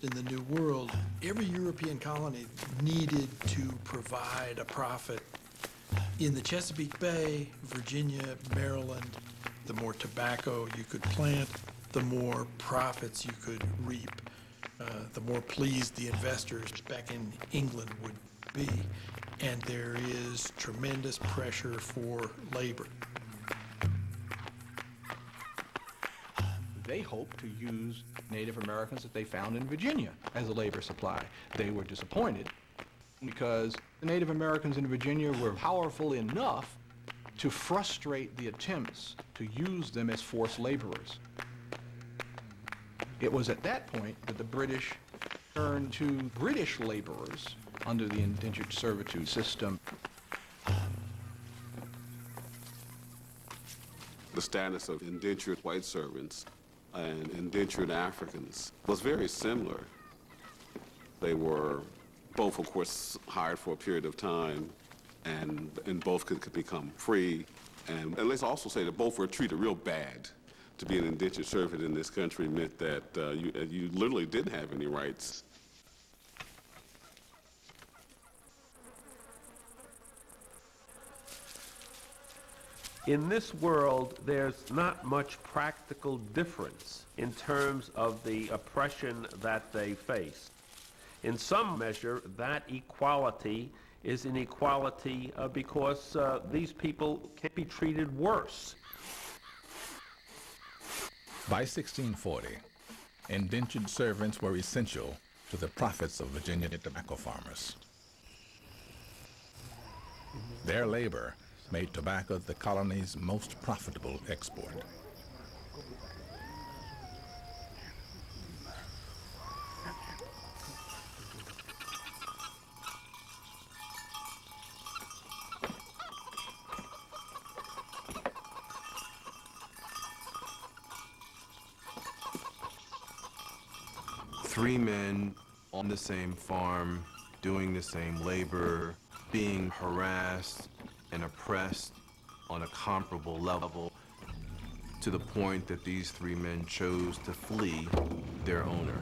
in the New World, every European colony needed to provide a profit. In the Chesapeake Bay, Virginia, Maryland, the more tobacco you could plant, the more profits you could reap, the more pleased the investors back in England would be. And there is tremendous pressure for labor. They hoped to use Native Americans that they found in Virginia as a labor supply. They were disappointed because the Native Americans in Virginia were powerful enough to frustrate the attempts to use them as forced laborers. It was at that point that the British turned to British laborers under the indentured servitude system. The status of indentured white servants and indentured Africans was very similar. They were both, of course, hired for a period of time, and both could become free. And let's also say that both were treated real bad. To be an indentured servant in this country meant that you literally didn't have any rights. In this world, there's not much practical difference in terms of the oppression that they face. In some measure, that equality is an equality because these people can't be treated worse. By 1640, indentured servants were essential to the profits of Virginia tobacco farmers. Their labor made tobacco the colony's most profitable export. Three men on the same farm, doing the same labor, being harassed and oppressed on a comparable level, to the point that these three men chose to flee their owner.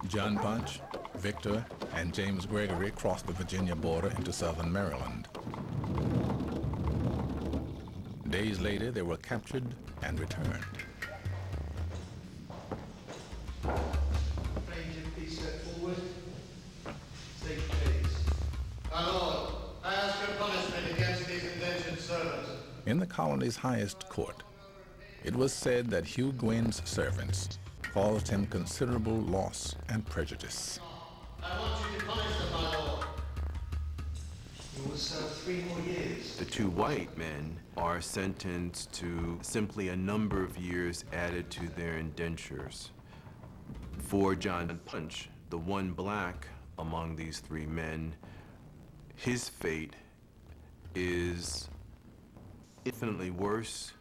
John Punch, Victor, and James Gregory crossed the Virginia border into southern Maryland. Days later, they were captured and returned. Plaintiff, please step forward. State please. My lord, I ask for punishment against these indentured servants. In the colony's highest court, it was said that Hugh Gwynn's servants caused him considerable loss and prejudice. I want you to punish them, my lord. You will serve 3 more years. The two white men are sentenced to simply a number of years added to their indentures. For John Punch, the one black among these three men, his fate is infinitely worse.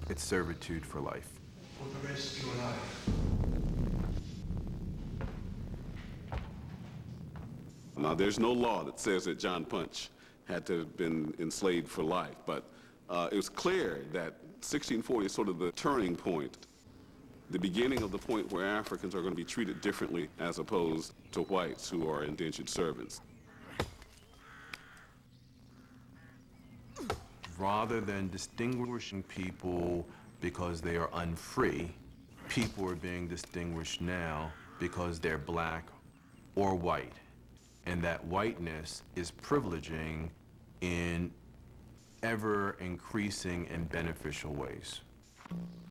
It's servitude for life. For the rest of your life. Now, there's no law that says that John Punch had to have been enslaved for life, but it was clear that 1640 is sort of the turning point, the beginning of the point where Africans are going to be treated differently as opposed to whites who are indentured servants. Rather than distinguishing people because they are unfree, people are being distinguished now because they're black or white. And that whiteness is privileging in ever increasing and beneficial ways.